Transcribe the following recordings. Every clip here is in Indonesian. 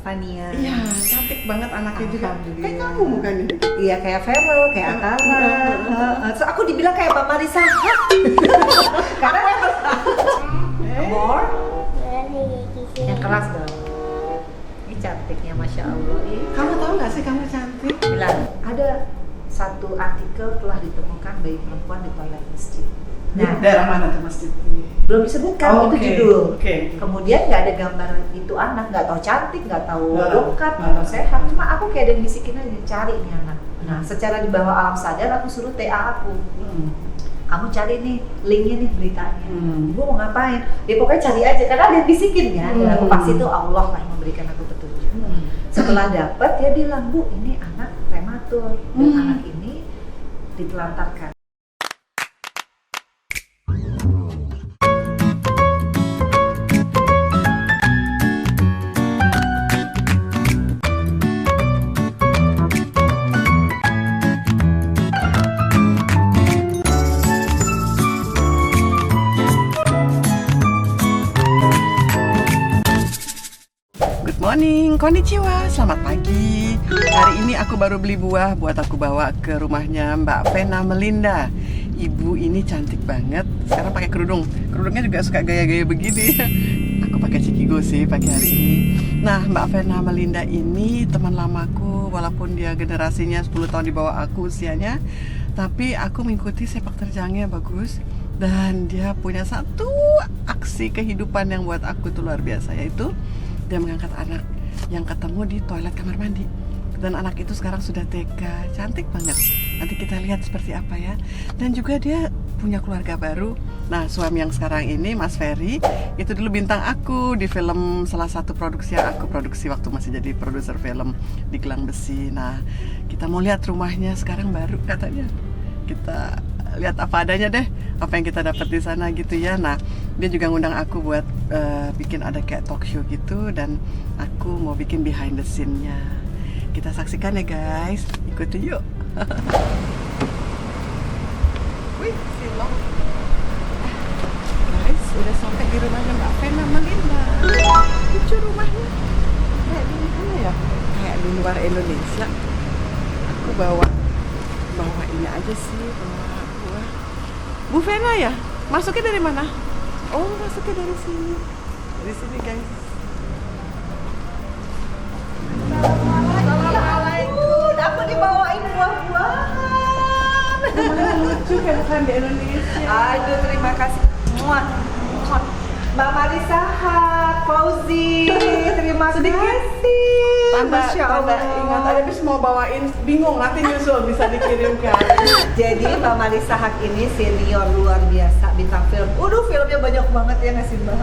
Fania. Iya, cantik banget anaknya juga. Kayak kamu mukanya. Iya, kayak Feral, kayak Atala. So, aku dibilang kayak Mbak Marisa. Karena more yang keras dong. Ini cantiknya, masya Allah. Kamu tahu nggak sih kamu cantik? Bilang ada satu artikel telah ditemukan bayi perempuan di toilet masjid. Nah, daerah mana tuh masjid? Belum disebutkan itu judul. Oke. Kemudian nggak ada gambar itu anak, nggak tahu cantik, nggak tahu lengkap, nggak tahu Nah. sehat. Cuma aku kayak ada yang bisikin aja, cari nih anak. Nah, secara di bawah alam sadar aku suruh TA aku. Kamu cari nih linknya nih beritanya. Ibu mau ngapain? Ya pokoknya cari aja karena ada yang bisikin ya. Dan aku pasti itu Allah lah yang memberikan aku petunjuk. Setelah dapat dia bilang, Bu ini anak prematur dan anak ini ditelantarkan. Good morning, konnichiwa, selamat pagi. Hari ini aku baru beli buah buat aku bawa ke rumahnya Mbak Vena Melinda. Ibu ini cantik banget. Sekarang pakai kerudung. Kerudungnya juga suka gaya-gaya begini. Aku pakai cikigo sih pagi hari ini. Nah, Mbak Vena Melinda ini teman lamaku, walaupun dia generasinya 10 tahun di bawah aku usianya, tapi aku mengikuti sepak terjangnya bagus. Dan dia punya satu aksi kehidupan yang buat aku tuh luar biasa, yaitu dia mengangkat anak yang ketemu di toilet kamar mandi. Dan anak itu sekarang sudah TK, cantik banget. Nanti kita lihat seperti apa ya. Dan juga dia punya keluarga baru. Nah, suami yang sekarang ini, Mas Ferry, itu dulu bintang aku di film salah satu produksi yang aku produksi waktu masih jadi produser film di Gelang Besi. Nah, kita mau lihat rumahnya sekarang baru katanya. Kita lihat apa adanya deh, apa yang kita dapat di sana gitu ya. Nah, dia juga ngundang aku buat bikin ada kayak talk show gitu, dan aku mau bikin behind the scene-nya. Kita saksikan ya guys, ikuti yuk. Wih, silong. Guys, udah sampai di rumahnya Mbak Vena Melinda. Lucu rumahnya. Kayak di mana ya? Kayak di luar Indonesia. Aku bawa ini aja sih, bawa buah. Bu Vena ya? Masuknya dari mana? Oh, masuknya dari sini. Dari sini guys. Assalamualaikum. Aku dibawain buah-buahan. Lucu kan bukan di Indonesia. Aduh, terima kasih. Muah. Mbak Marisa, Fauzi, terima kasih. Tanda ingat aja, habis mau bawain, bingung nanti nyusul bisa dikirimkan. Jadi Mbak Marisa Haq ini senior luar biasa bintang film. Filmnya banyak banget ya nggak sih Mbak?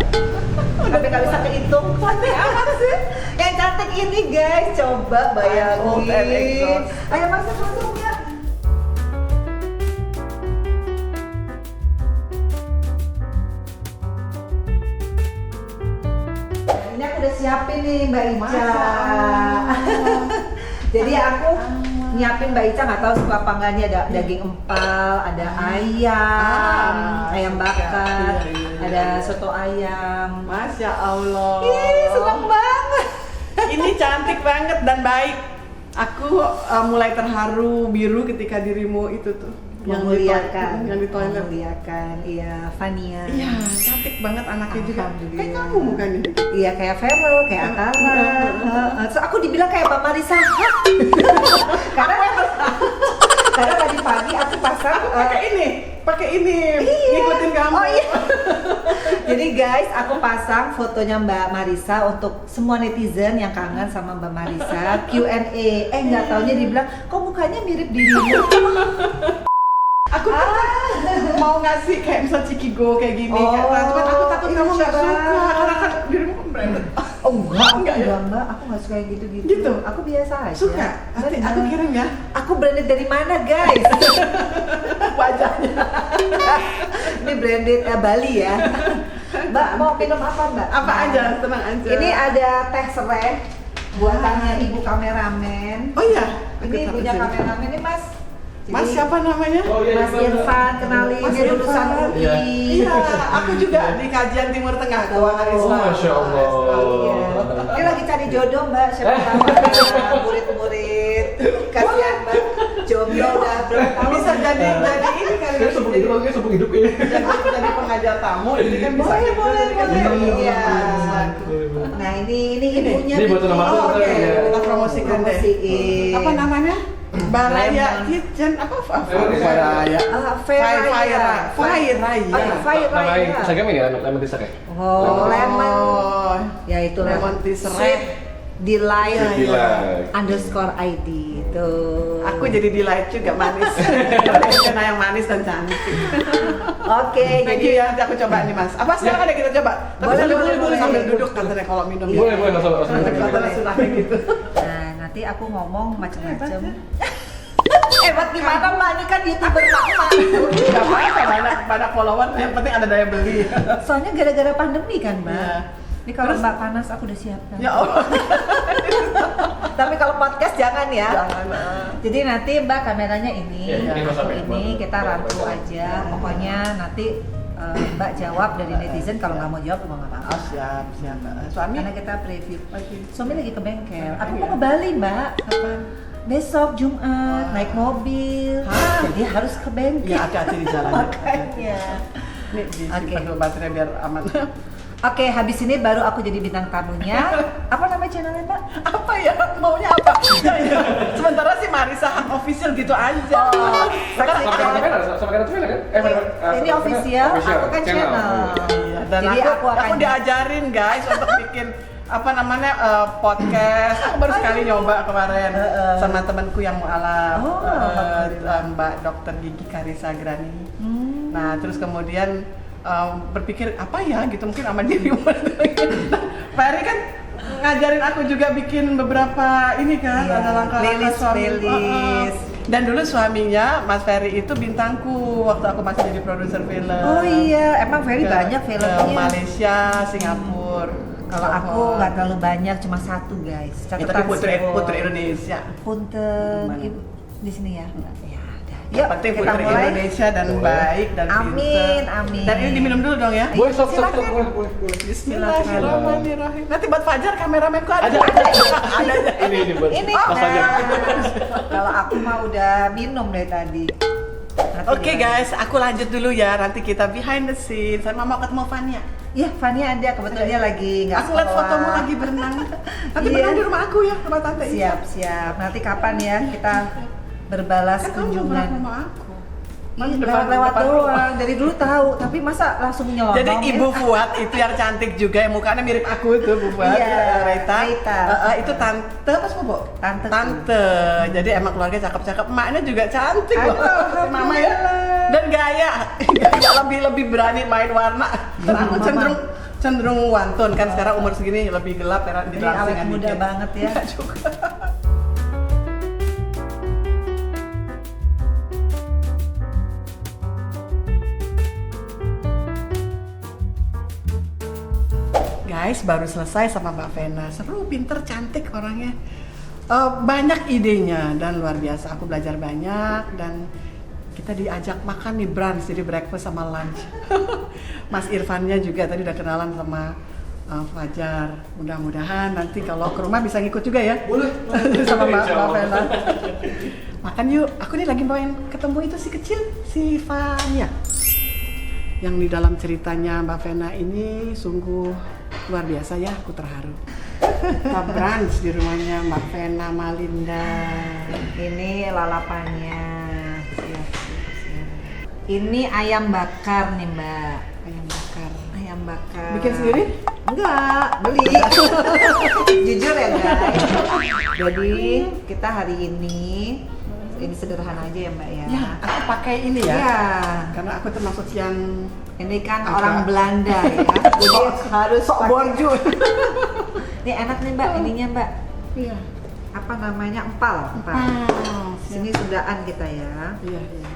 Tapi nggak bisa kehitung. Cantik amat sih. Yang cantik ini guys, coba bayangin. Old and exhaust. Ayo masuk ya. Ini aku udah siapin nih Mbak Ica. Jadi aku nyiapin Mbak Ica, nggak tahu suka apa enggaknya, ada daging empal, ada ayam, ayam bakar, ada soto ayam. Masya Allah. Ih, seneng banget. Ini cantik banget dan baik. Aku mulai terharu biru ketika dirimu itu tuh Memuliakan, yang di toilet. memuliakan, iya Fania. Iya, cantik banget anaknya juga. Alhamdulillah. Kayak kamu mukanya. Iya, kayak Feral, kayak Atala. So, aku dibilang kayak Mbak Marisa. Karena tadi pagi aku pasang pakai ini, Iya. ngikutin kamu. Oh iya. Jadi guys, aku pasang fotonya Mbak Marisa untuk semua netizen yang kangen sama Mbak Marisa. Q&A. Nggak taunya dibilang, kok mukanya mirip dirimu. Aku mau ngasih kayak misal cikigo kayak gini, Oh, cuman aku takut kamu nggak iya. suka karena kan dirimu kan branded. Oh enggak ya? Mbak, aku nggak suka yang gitu-gitu. Gitu? Aku biasa aja. Suka? Nanti aku kirim ya Aku branded dari mana guys? wajahnya. Ini branded Bali ya. Mbak mau minum apa Mbak? Apa aja, tenang aja. Ini ada teh serai buatannya ibu kameramen. Oh iya, Ini ibunya kameramen ini Mas. Mas Jadi, siapa namanya? Mas Irfan, kenalin Mas dia lulusan Irfan. UI. Iya, aku juga di kajian Timur Tengah keuangan Islam. Masya Allah. Iya. Ini lagi cari jodoh Mbak, siapa tahu ada murid-murid. Kasihan Mbak, jomblo udah berapa tahun. Bisa jadi ini kali ya. Sebelum hidup ya. Jadi pengajar tamu ini kan bisa. Boleh. Iya. Nah ini ibunya. Ini buat nama aku, Oke, ya. kita promosikan deh. Promosiin. Apa namanya? Baraya Lemon. Kitchen apa? Baraya. Fairaya. Nama Instagram ini ya, Lemon Tisak ya? Oh, lemon. Oh, Ya itu Lemon tea Sweet seret. Delight Delight. _ID itu. Aku jadi delight juga manis. Karena yang manis dan cantik. Oke, Thank jadi you ya, nanti aku coba nih Mas. Apa sekarang ada kita coba? Tapi Boleh. sambil duduk katanya kalau minum. Boleh, langsung Katanya sudah kayak gitu. nah nanti aku ngomong macam-macam. Hebat gimana Mbak? Ini kan YouTuber lama. Gak apa-apa, banyak follower, yang penting ada daya beli. Soalnya gara-gara pandemi kan Mbak. Iya. Ini kalau Mbak panas aku udah siapkan. Ya Allah. Tapi kalau podcast jangan ya. Jangan. Jadi nanti Mbak kameranya ini, Iya, ini aku sampai ini kita rangkum aja. Pokoknya nanti Mbak jawab dari netizen, kalau nggak mau jawab mau nggak apa-apa. Oh, siap. Suami? Karena kita preview. Oke. Suami lagi ke bengkel. Aku Iya. mau ke Bali Mbak. Kapan? Besok Jumat naik mobil. Hah? Jadi harus ke bengkel. Ya hati-hati di jalan. Makanya. Nih disimpan Oke. dulu baterai biar aman. Oke, habis ini baru aku jadi bintang tamunya. Apa nama channelnya Mbak? Apa ya? Maunya apa? Sementara sih Marisa official gitu aja. Oh, Sama kayak Natufela kan? Ini official, aku kan channel. Iya, dan Jadi aku akan diajarin guys untuk bikin apa namanya podcast. Aku baru sekali nyoba kemarin sama temanku yang mualaf, Oh, Mbak Dokter Gigi Karisa Grani. Hmm. Nah terus kemudian berpikir apa ya gitu mungkin sama diri. Pak Eri kan ngajarin aku juga bikin beberapa ini kan, Iya, ada langkah-langkah suami. playlist. Dan dulu suaminya Mas Ferry itu bintangku waktu aku masih jadi produser film. Oh iya, emang very banyak Ke filmnya. Malaysia, Singapura. Kalau aku nggak terlalu banyak, cuma satu guys. Ya, Catatan tapi Sibol. putri Indonesia. Punten, Mana? Ibu di sini ya. Ya, udah. Yang penting putri Indonesia dan baik dan Amin, pinter. amin. Dan ini diminum dulu dong ya. Boleh, sok, Silakan. boleh. Bismillahirrahmanirrahim. Nanti buat Fajar kameramenku ada. Ada. Ini buat Ini pas aja. kalau aku mah udah minum dari tadi. Nanti Oke dia- guys, aku lanjut dulu ya. Nanti kita behind the scene. Saya mau ketemu Fania. Iya, Fania ada, kebetulan dia lagi nggak Aku lihat sekolah. fotomu lagi berenang. Nanti Iya. berenang di rumah aku ya, rumah tante Isha. Siap. Nanti kapan ya kita berbalas Kan kamu kunjungan? pernah ke rumah aku. Iya, lewat doang. Dari dulu tahu, tapi masa langsung nyelonong? Jadi Ibu Fuad itu yang cantik juga, yang mukanya mirip aku tuh Bu Fuad, Iya, Reita. Reita. Itu tante apa sepupu? Tante. Tante. Jadi emang keluarga cakep-cakep. Emaknya juga cantik loh. Aduh, Mama ya. Dan gaya lebih berani main warna. Dan aku cenderung wantun kan sekarang umur segini lebih gelap karena Ini awet muda banget ya. Enggak juga. Guys, baru selesai sama Mbak Vena. Seru, pinter, cantik orangnya. Banyak idenya dan luar biasa. Aku belajar banyak dan kita diajak makan nih brunch, jadi breakfast sama lunch. Mas Irfannya juga tadi udah kenalan sama Fajar. Mudah-mudahan nanti kalau ke rumah bisa ngikut juga ya. Boleh. Sama Mbak Insya Allah. Vena. Makan yuk. Aku nih lagi pengen ketemu itu si kecil, si Fania. Yang di dalam ceritanya Mbak Vena ini sungguh luar biasa ya, aku terharu. Kita brunch di rumahnya Mbak Vena Malinda. Ini lalapannya. Siap. Ini ayam bakar nih Mbak. Ayam bakar. Ayam bakar. Bikin sendiri? Enggak, beli. Jujur ya guys. Jadi kita hari ini sederhana aja ya Mbak ya. Ya, aku pakai ini ya. Iya. Karena aku termasuk yang Ini kan Agak- orang Belanda ya. Jadi harus sok pakai- borju. Ini enak nih Mbak, ininya Mbak. Iya. Apa namanya? Empal. Sini sudaan kita ya. Iya, iya.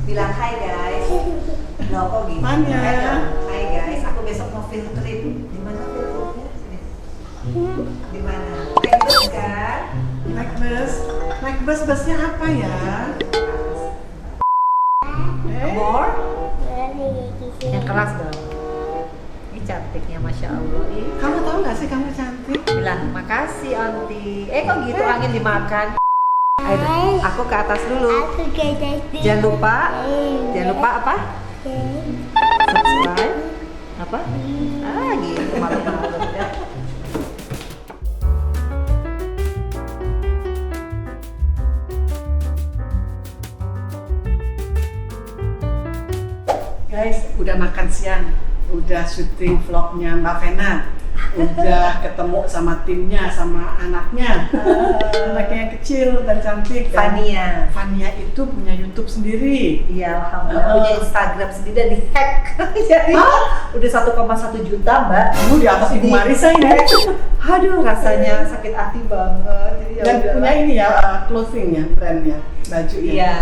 Bilang hai guys. Loh kok gitu? Fania. Hai guys, aku besok mau field trip. Di mana field tripnya? Di mana? Naik bus kan? Naik busnya apa ya? More? Yang keras dong. Ini cantiknya, Masya Allah. Ih, Kamu tahu nggak sih kamu cantik? bilang makasih Aunty. Kok gitu angin dimakan. Ayo, aku ke atas dulu. Jangan lupa apa? Subscribe. Apa? Gitu malu-malu ya. Guys, udah makan siang, udah syuting vlognya Mbak Vena, udah ketemu sama timnya, sama anaknya, anaknya yang kecil dan cantik. Fania. Fania itu punya YouTube sendiri. Iya, alhamdulillah punya Instagram sendiri dan di-hack. Jadi udah 1,1 juta, Mbak. Kamu di atas Ibu Marisa ini. Aduh, rasanya sakit hati banget. Jadi ya Dan udah. punya ini ya, clothing-nya, brand-nya, baju ya. Iya,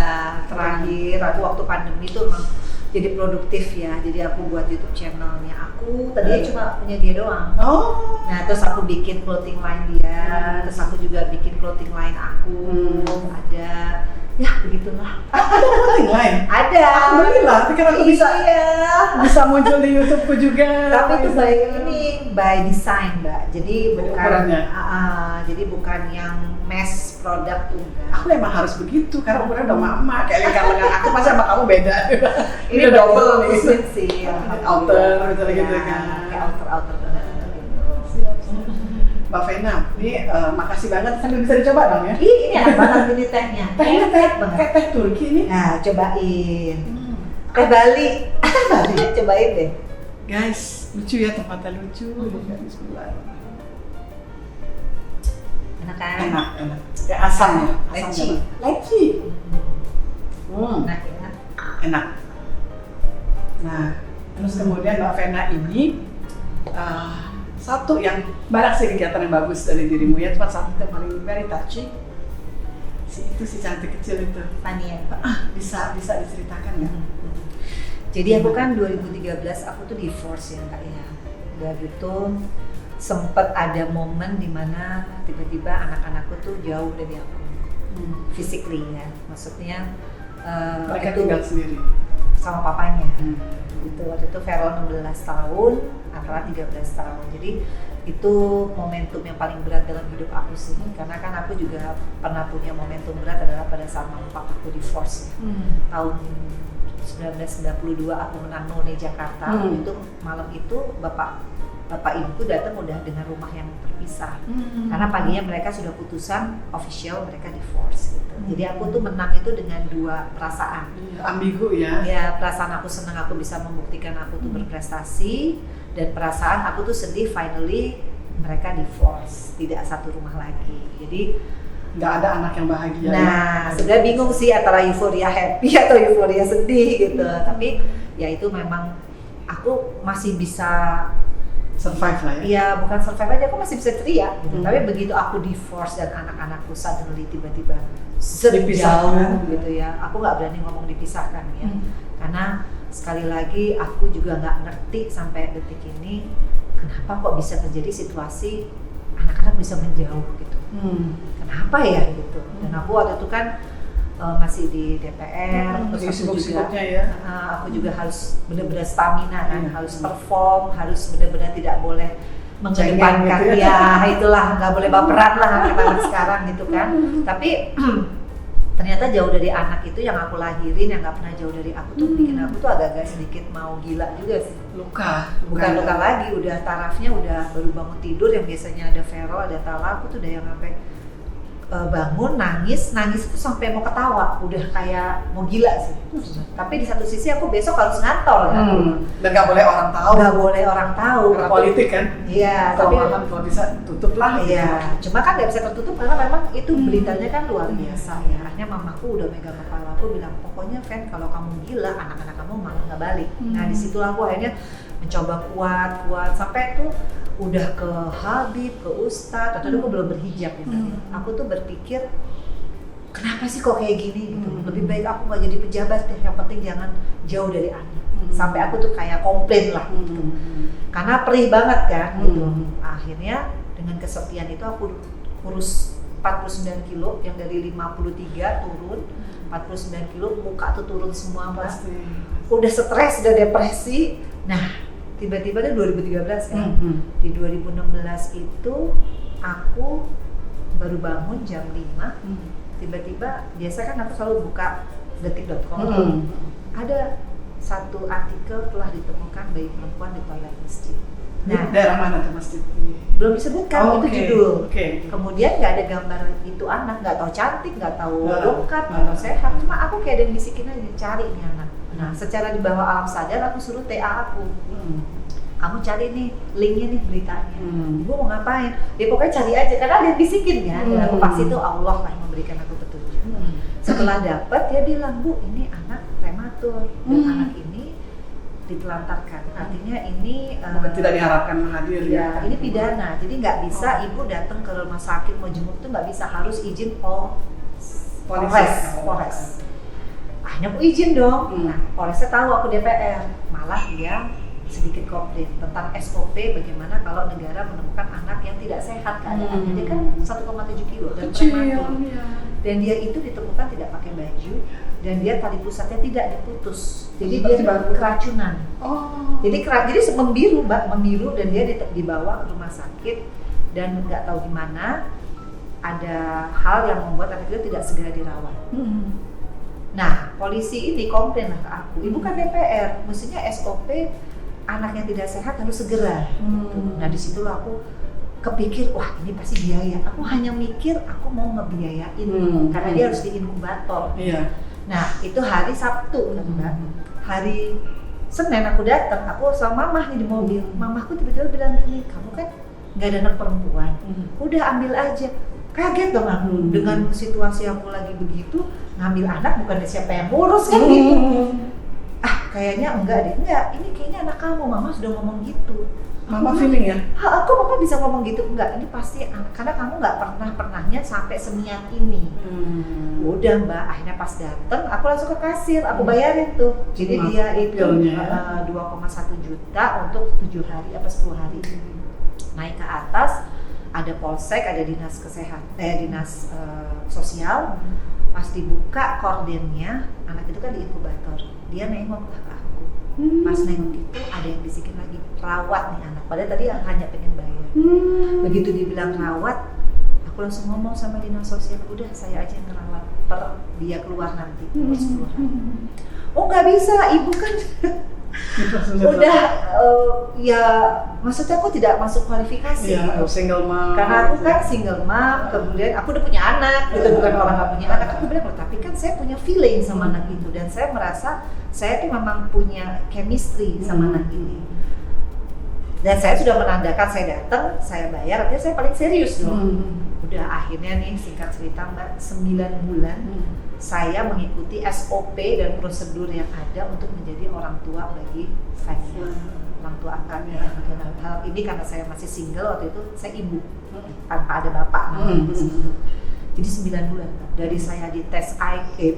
terakhir aku waktu pandemi tuh emang jadi produktif ya. Jadi aku buat YouTube channelnya aku. Tadinya cuma punya dia doang. Oh. Nah, terus aku bikin clothing line dia, terus aku juga bikin clothing line aku. Ada, ya begitulah. Ada clothing line. Ada. Alhamdulillah, pikir aku bisa muncul di YouTubeku juga. Tapi itu by design, Mbak. Jadi bukan Ukurannya? jadi bukan yang mass product tuh enggak. Aku emang harus begitu karena ukuran udah mama kayak lengan aku pasti sama kamu beda. Ini udah double nih. muslim sih. Outer gitu Ya, kan. kayak outer benar. Siap. Mbak Vena, ini makasih banget sambil bisa dicoba dong ya. Ih, ini enak banget ini tehnya. Tehnya Enak banget. kayak teh Turki nih. Nah, cobain. Teh Bali. Bali, cobain deh. Guys, lucu ya, tempatnya lucu. Bismillah. Enak kan? Enak. Kayak asam ya. Leci. Leci. Enak ya. Enak. Nah, terus kemudian Mbak Vena ini satu yang banyak sih kegiatan yang bagus dari dirimu ya, cuma satu yang paling very touchy. Si cantik kecil itu. Fania. Bisa diceritakan nggak? Jadi aku kan 2013 aku tuh divorce ya Kak ya. Udah gitu sempet ada momen dimana tiba-tiba anak-anakku tuh jauh dari aku. Physically ya, maksudnya Mereka itu tinggal sendiri. sama papanya. Gitu, waktu itu Vero 16 tahun, Akra 13 tahun. Jadi itu momentum yang paling berat dalam hidup aku sih. Karena kan aku juga pernah punya momentum berat adalah pada saat mama papaku divorce ya. Tahun 1992 aku menang None Jakarta. Itu malam itu bapak ibuku datang udah dengan rumah yang terpisah. Karena paginya mereka sudah putusan official mereka divorce gitu. Jadi aku tuh menang itu dengan dua perasaan. Ambigu ya. Ya, perasaan aku senang aku bisa membuktikan aku tuh berprestasi, dan perasaan aku tuh sedih finally mereka divorce, tidak satu rumah lagi. Jadi Nggak ada anak yang bahagia. nah, sudah bingung sih antara euforia happy atau euforia sedih gitu. Tapi ya itu memang aku masih bisa Survive lah ya. ya, bukan survive aja, aku masih bisa teriak gitu. Tapi begitu aku divorce dan anak-anakku suddenly tiba-tiba jauh Dipisahkan. gitu ya, aku nggak berani ngomong dipisahkan ya. Karena sekali lagi aku juga nggak ngerti sampai detik ini kenapa kok bisa terjadi situasi anak-anak bisa menjauh gitu. Kenapa ya gitu. Dan aku waktu itu kan masih di DPR, terus aku juga, ya. aku juga harus benar-benar stamina kan, harus perform, harus benar-benar tidak boleh mengedepankan gitu ya itulah, nggak boleh baperan lah anak-anak sekarang gitu kan. Tapi ternyata jauh dari anak itu yang aku lahirin, yang nggak pernah jauh dari aku tuh bikin aku tuh agak-agak sedikit mau gila juga sih. Bukan luka lagi, udah tarafnya udah baru bangun tidur yang biasanya ada Vero, ada Tala, aku tuh udah yang sampai bangun nangis tuh sampai mau ketawa, udah kayak mau gila sih. Tapi di satu sisi aku besok harus ngantor kan. Dan nggak boleh orang tahu. Nggak boleh orang tahu. Karena politik kan. Iya, Kalau tapi kalau bisa tutup lah. iya, cuma kan nggak bisa tertutup karena memang itu beritanya kan luar biasa ya. Akhirnya mamaku udah megang kepala aku bilang, pokoknya Fen, kalau kamu gila, anak-anak kamu malah nggak balik. Nah disitulah aku akhirnya mencoba kuat sampai tuh udah ke Habib, ke Ustadz, atau aku belum berhijab ya. Aku tuh berpikir kenapa sih kok kayak gini gitu. Lebih baik aku nggak jadi pejabat deh, yang penting jangan jauh dari anak. Sampai aku tuh kayak komplain lah gitu. Karena perih banget kan gitu. Akhirnya dengan kesepian itu aku kurus 49 kilo, yang dari 53 turun 49 kilo, muka tuh turun semua Mbak. Pasti. udah stres, udah depresi. Nah, tiba-tiba itu 2013 kan. Di 2016 itu aku baru bangun jam 5. Tiba-tiba biasa kan aku selalu buka detik.com. Ada satu artikel telah ditemukan bayi perempuan di toilet masjid. Nah, daerah mana tuh masjid? Belum disebutkan, itu judul. Kemudian nggak ada gambar itu anak, nggak tahu cantik, nggak tahu lengkap, nggak tahu sehat. Cuma aku kayak ada yang bisikin aja, cari nih anak. Nah, secara di bawah alam sadar aku suruh TA aku. Kamu cari nih linknya nih beritanya. Ibu mau ngapain? Dia pokoknya cari aja, karena dia bisikin kan. Dan aku pasti itu Allah lah yang memberikan aku petunjuk. Setelah dapat dia bilang, Bu, ini anak prematur dan anak ini ditelantarkan. Artinya ini bukan tidak diharapkan hadir ya. Ini pidana, jadi nggak bisa ibu datang ke rumah sakit mau jenguk tuh nggak bisa, harus izin Polres. Akhirnya aku izin dong. Nah, Polresnya tahu aku DPR, malah dia sedikit komplain tentang SOP bagaimana kalau negara menemukan anak yang tidak sehat keadaannya. Dia kan 1,7 kilo dan prematur. Dan dia itu ditemukan tidak pakai baju dan dia tali pusatnya tidak diputus. Jadi dia keracunan. Jadi membiru, Mbak, membiru dan dia dibawa ke rumah sakit dan nggak tahu gimana ada hal yang membuat anak itu tidak segera dirawat. Nah, polisi ini komplain ke aku, ibu kan DPR, mestinya SOP anak yang tidak sehat harus segera. Nah, di situ aku kepikir, wah ini pasti biaya. Aku hanya mikir aku mau ngebiayain karena dia harus di inkubator. Nah, itu hari Sabtu kan, Mbak. Hari Senin aku datang, aku sama mamah nih di mobil. Mamahku tiba-tiba bilang gini, kamu kan nggak ada anak perempuan, udah ambil aja. Kaget dong aku dengan situasi aku lagi begitu, ngambil anak bukan siapa yang ngurus kan gitu. Kayaknya enggak, ini kayaknya anak kamu, mama sudah ngomong gitu. Mama feeling ya? Mama bisa ngomong gitu? Enggak, ini pasti anak, karena kamu nggak pernahnya sampai seniat ini. Udah Mbak, akhirnya pas dateng, aku langsung ke kasir, aku bayarin tuh. Jadi dia itu 2,1 juta untuk 7 hari apa 10 hari. Naik ke atas, ada polsek, ada dinas dinas sosial. Pas dibuka kordennya, anak itu kan di inkubator. Dia nengok ke aku. Pas nengok itu ada yang bisikin lagi, rawat nih anak. Padahal tadi hanya pengen bayar. Begitu dibilang rawat, aku langsung ngomong sama dinas sosial, udah saya aja yang ngerawat per dia keluar nanti umur 10 hari. Oh nggak bisa, ibu kan udah ya maksudnya aku tidak masuk kualifikasi gitu. Single mom. Karena aku kan single mom, kemudian aku udah punya anak, gitu bukan orang nggak punya anak. Aku bilang, tapi kan saya punya feeling sama anak itu dan saya merasa saya tuh memang punya chemistry sama anak ini. Dan saya sudah menandakan saya datang, saya bayar, artinya saya paling serius dong. Udah akhirnya nih singkat cerita Mbak, 9 bulan saya mengikuti SOP dan prosedur yang ada untuk menjadi orang tua bagi Fanya, orang tua angkatnya. Hal ini karena saya masih single waktu itu, saya ibu tanpa ada bapak. Jadi 9 bulan dari saya di tes IQ,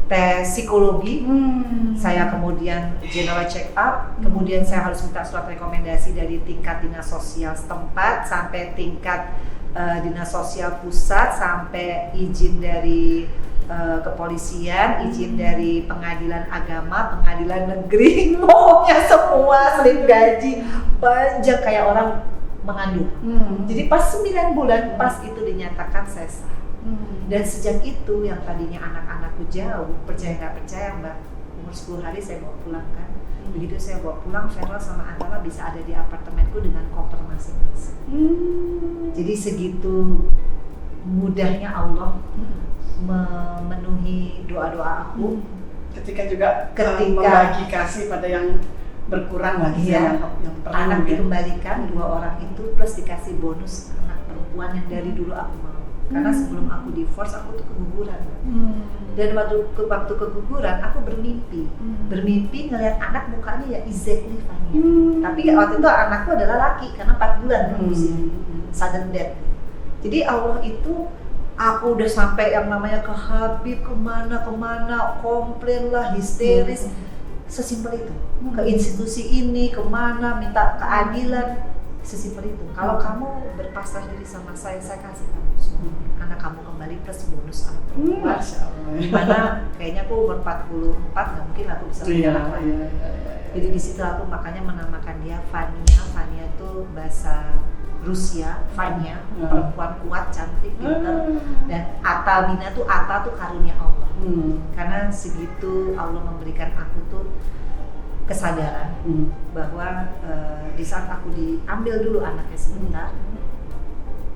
tes psikologi, saya kemudian general check up, kemudian saya harus minta surat rekomendasi dari tingkat dinas sosial setempat sampai tingkat dinas sosial pusat, sampai izin dari kepolisian, izin dari pengadilan agama, pengadilan negeri, pokoknya semua slip gaji panjang kayak orang mengandung. Jadi pas 9 bulan pas itu dinyatakan saya sah. Dan sejak itu yang tadinya anak-anakku jauh, percaya nggak percaya Mbak, umur 10 hari saya bawa pulang kan. Begitu saya bawa pulang, Feral sama Antara bisa ada di apartemenku dengan koper masing-masing. Jadi segitu mudahnya Allah memenuhi doa-doa aku. Ketika membagi kasih pada yang berkurang lagi, yang anak dikembalikan 2 orang itu plus dikasih bonus anak perempuan yang dari dulu aku mau. Karena sebelum aku divorce aku tuh keguguran. Dan waktu keguguran aku bermimpi ngelihat anak mukanya ya exactly Fanya. Tapi waktu itu anakku adalah laki karena 4 bulan usia, sudden death. Jadi Allah itu, aku udah sampai yang namanya ke Habib, kemana, komplain lah, histeris, sesimpel itu. Ke institusi ini, kemana, minta keadilan, sesimpel itu. Kalau kamu berpasrah diri sama saya kasih kamu semua. anak kamu kembali plus bonus anak perempuan. Masya Allah. Dimana kayaknya aku umur 44 nggak mungkin aku bisa punya anak lagi. Jadi di situ aku makanya menamakan dia Vania. Vania itu bahasa Rusia, Vania, perempuan kuat, cantik, pintar. Dan Atabina tuh Ata tuh karunia Allah. Karena segitu Allah memberikan aku tuh kesadaran bahwa di saat aku diambil dulu anaknya sebentar,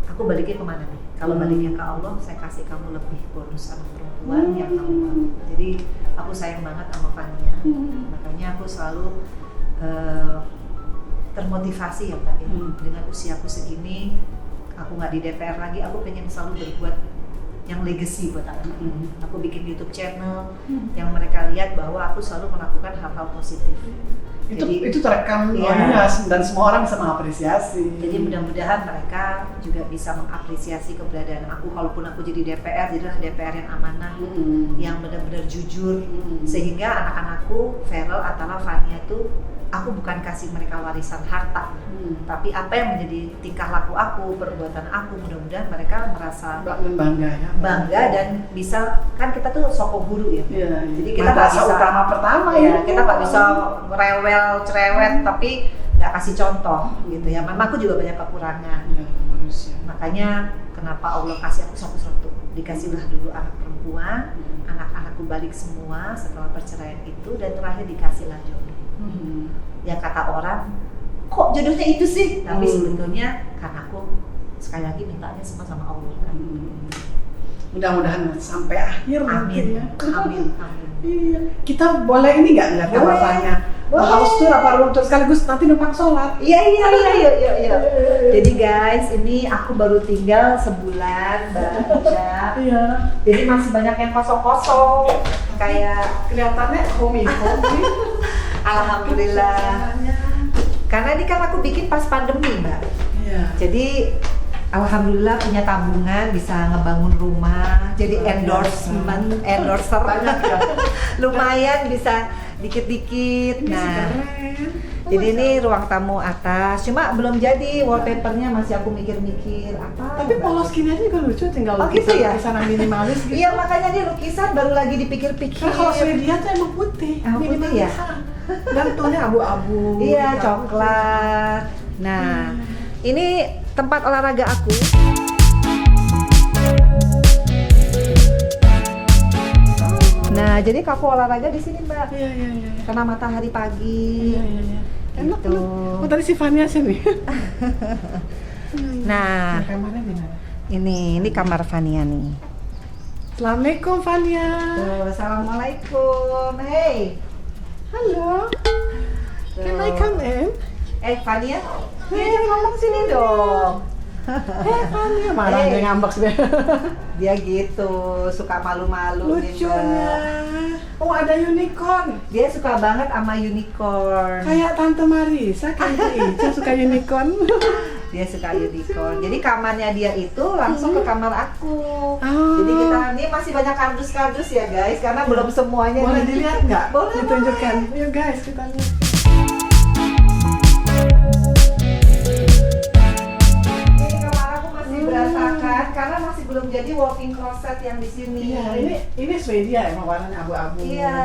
aku baliknya kemana nih? Kalau baliknya ke Allah, saya kasih kamu lebih bonus anak perempuan yang kamu mau. Jadi aku sayang banget sama Vania, makanya aku selalu termotivasi ya Mbak. Dengan usiaku segini, aku nggak di DPR lagi, aku pengen selalu berbuat yang legacy buat anak. Aku bikin YouTube channel yang mereka lihat bahwa aku selalu melakukan hal-hal positif. Itu terekam dan semua orang bisa mengapresiasi. Jadi mudah-mudahan mereka juga bisa mengapresiasi keberadaan aku, kalaupun aku jadi DPR, jadilah DPR yang amanah, yang benar-benar jujur, sehingga anak-anakku, Feral, Atala, Vania tuh aku bukan kasih mereka warisan harta, tapi apa yang menjadi tingkah laku aku, perbuatan aku, mudah-mudahan mereka merasa bangga dan bisa, kan kita tuh soko guru ya. Jadi kita nggak bisa utama pertama kita nggak bisa rewel cerewet tapi nggak kasih contoh gitu ya. Memang aku juga banyak kekurangan, makanya kenapa Allah kasih aku satu-satu, dikasihlah dulu anak perempuan, anak-anakku balik semua setelah perceraian itu, dan terakhir dikasihlah jodoh. Yang kata orang, kok jodohnya itu sih? Tapi sebetulnya karena aku sekali lagi mintanya semua sama Allah kan. Mudah-mudahan sampai akhir mungkin ya. Amin. Iya. Kita boleh ini nggak lihat kamarnya? House tour apa room tour sekaligus nanti numpang sholat? Iya. Jadi guys, ini aku baru tinggal sebulan Mbak Ica. Iya. Jadi masih banyak yang kosong-kosong. Kayak kelihatannya homey. Alhamdulillah. Karena ini kan aku bikin pas pandemi Mbak. Iya. Jadi alhamdulillah punya tabungan, bisa ngebangun rumah. Jadi endorser Banyak ya. lumayan bisa dikit-dikit. Nah, jadi ini ruang tamu atas. Cuma belum jadi, wallpapernya masih aku mikir-mikir apa. Tapi polos gini aja juga lucu, tinggal gitu ya? lukisan yang minimalis gitu. Iya, makanya dia lukisan baru lagi dipikir-pikir. Karena kalau Swedia tuh emang putih, putih ya. Dan tonnya abu-abu. Iya, coklat. Nah, ini tempat olahraga aku. Nah, jadi aku olahraga di sini, Mbak. Iya. Kena matahari pagi. Iya. Enak gitu. Oh, tadi si Vania sini. Nah, kamarnya di mana? ini kamar Vania nih. Assalamualaikum Vania. Assalamualaikum. Hey. Halo. Can I come in? Vania. Jangan ngomong sini dong. Vania marah dia ngambek deh. Dia gitu, suka malu-malu. Lucunya. Oh, ada unicorn. Dia suka banget sama unicorn. Kayak Tante Marisa, kayak Ica suka unicorn. Dia suka unicorn. Jadi kamarnya dia itu langsung ke kamar aku. Jadi ini masih banyak kardus-kardus ya guys, karena belum semuanya. Boleh dilihat nggak? Boleh. Ditunjukkan. Yuk guys, kita lihat. Ini kamar aku masih berantakan karena masih belum jadi walk-in closet yang di sini. Iya, ini Swedia emang warnanya abu-abu. Iya,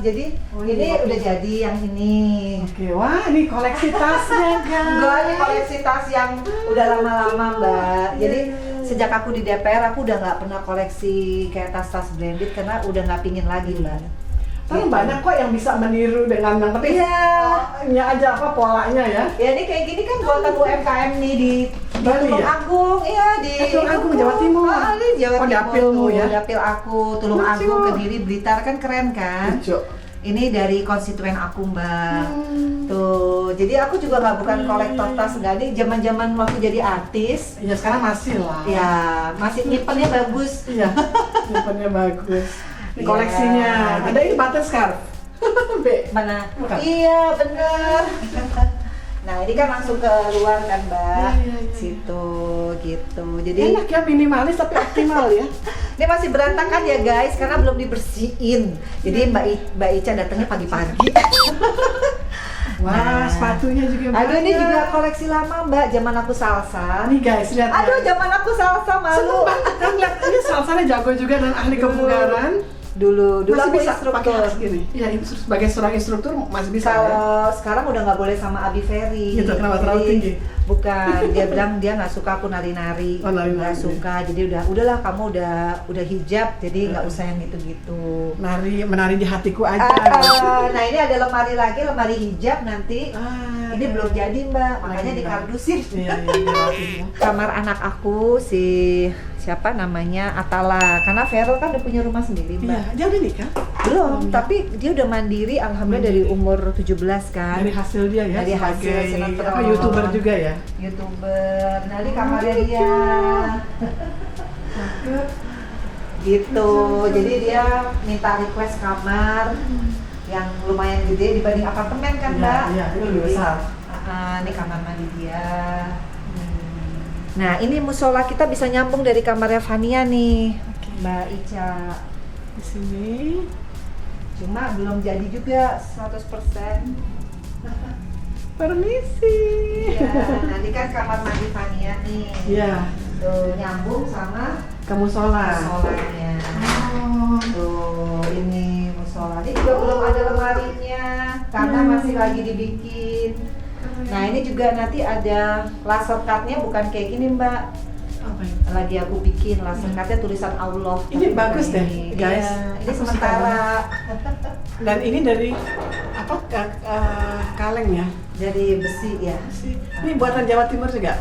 jadi ini udah jadi yang ini. Oke, wah ini koleksi tasnya guys. Enggak, ini koleksi tas yang udah lama-lama Mbak. Jadi sejak aku di DPR aku udah nggak pernah koleksi kayak tas-tas branded karena udah nggak pingin lagi Mbak. Tapi banyak kok yang bisa meniru dengan yang penting aja apa polanya ya. Ya ini kayak gini kan buatan UMKM nih di Bali Tulung ya? Agung, iya di Tulung Agung, Jawa Timur. Di Jawa Timur. Dapilmu ya? Dapil aku, Tulung Lucu. Agung, Kediri, Blitar, kan keren kan? Lucu. Ini dari konstituen aku Mbak. Tuh, jadi aku juga nggak bukan kolektor tas nggak nih. Zaman-zaman waktu jadi artis. Ya sekarang masih lah. Ya masih nyimpennya bagus. Iya, nyimpennya bagus. Ini Iya. koleksinya. Ada ini button scarf. B. Mana? Bukan. Iya bener. Nah ini kan langsung ke luar kan Mbak. Iya. Situ gitu. Jadi Enak ya, minimalis tapi optimal ya. ini masih berantakan ya guys karena belum dibersihin. Jadi Mbak Ica datangnya pagi-pagi. Wah, sepatunya juga banyak. Aduh, ini juga koleksi lama Mbak, zaman aku salsa. Nih guys, lihat. Aduh, zaman aku salsa Seneng malu. banget kan lihat, ini salsanya jago juga dan ahli kebugaran. Dulu Masih aku bisa pakai instruktur. hak gini. Ya, sebagai seorang instruktur masih bisa ya. Kalau sekarang udah nggak boleh sama Abi Ferry. Gitu, kenapa terlalu Jadi, tinggi? Bukan, dia bilang dia nggak suka aku nari-nari. Oh, nari-nari. Nggak suka, jadi udahlah kamu udah hijab, jadi nggak usah yang gitu-gitu. Menari di hatiku aja. Nah ini ada lemari lagi, lemari hijab nanti. Ini belum jadi Mbak, makanya dikardusin. Iya, iya. Kamar anak aku siapa namanya Atala, karena Vero kan udah punya rumah sendiri Mbak. Iya, dia udah nikah? Belum, tapi dia udah mandiri alhamdulillah dari umur 17 kan. Dari hasil dia ya, Dari hasil sebagai sinetron. YouTuber juga ya. YouTuber. Nah, ini kamarnya dia. Gitu. Jadi dia minta request kamar yang lumayan gede dibanding apartemen kan, Iya, Mbak? iya, itu lebih besar. Ini kamar mandi dia. Nah, ini musola kita bisa nyambung dari kamarnya Fania nih, Mbak Ica. Di sini. Cuma belum jadi juga 100%. Permisi. Ya, nanti kan kamar mandi Fania nih. Iya. Tuh, nyambung sama Kamu sholat. musolanya. Oh. Tuh, ini musola. Ini juga belum ada lemarinya karena masih lagi dibikin. Nah, ini juga nanti ada laser cutnya, bukan kayak gini Mbak. Apa ini? Lagi aku bikin laser cutnya tulisan Allah. Ini bagus deh, Ini. guys. Iya, ini Aku sementara. Dan ini dari apa? Kaleng ya. Dari besi ya. Ini buatan Jawa Timur juga.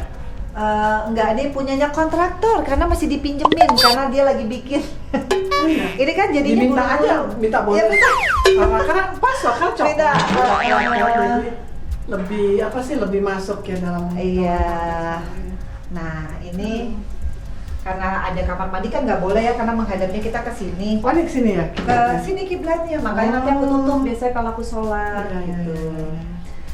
Enggak, ini punyanya kontraktor karena masih dipinjemin karena dia lagi bikin. Ini kan jadinya Diminta bulu-bulu. aja, minta boleh. Ya, minta. Karena pas loh kan cocok. Minta. Jadi lebih apa sih lebih masuk ya dalam. Iya. Nah, ini karena ada kamar mandi kan nggak boleh ya karena menghadapnya kita ke sini. Oh, ini kesini ya? Ke sini kiblatnya, makanya nanti aku tutup biasanya kalau aku sholat Iya, iya, gitu. iya.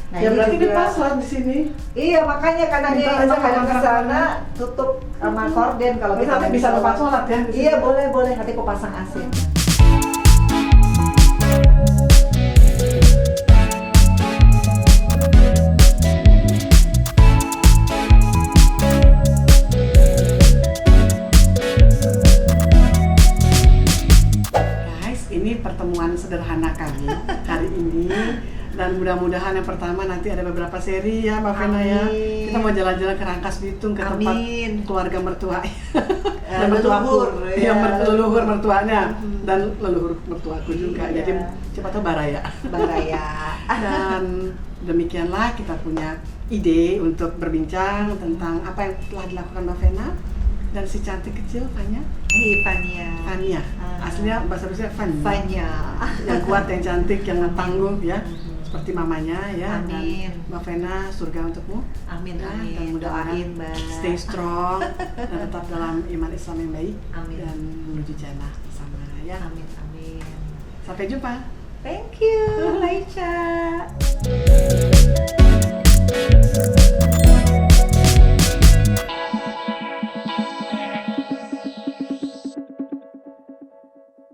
Nah, Ya ini berarti juga- dia pas lah di sini. Iya, makanya karena Minta dia aja menghadap ke kamar sana mandi. tutup sama korden kalau Terus kita nanti lagi bisa tempat sholat ya di sini? Iya, boleh, nanti aku pasang AC. Guys, ini pertemuan sederhana kami hari ini. Dan mudah-mudahan yang pertama nanti ada beberapa seri ya Mbak Vena ya. Amin. Kita mau jalan-jalan ke Rangkas Bitung ke tempat Amin. keluarga mertua. Leluhur, ya. Leluhur mertuanya dan leluhur mertuaku juga. Iya. Jadi siapa tahu baraya. Baraya. Dan demikianlah kita punya ide untuk berbincang tentang apa yang telah dilakukan Mbak Vena dan si cantik kecil Fanya. Fania. Fania. Aslinya bahasa Indonesia Fanya. Fania. Yang kuat, yang cantik, yang tangguh ya. Seperti mamanya ya. Amin. Dan Mbak Vena, surga untukmu. Amin, Ya, amin. dan mudah-mudahan Doain, Mbak. stay strong dan tetap dalam iman Islam yang baik. Amin. Dan menuju jannah bersama ya. Amin, amin. Sampai jumpa. Thank you, Laica.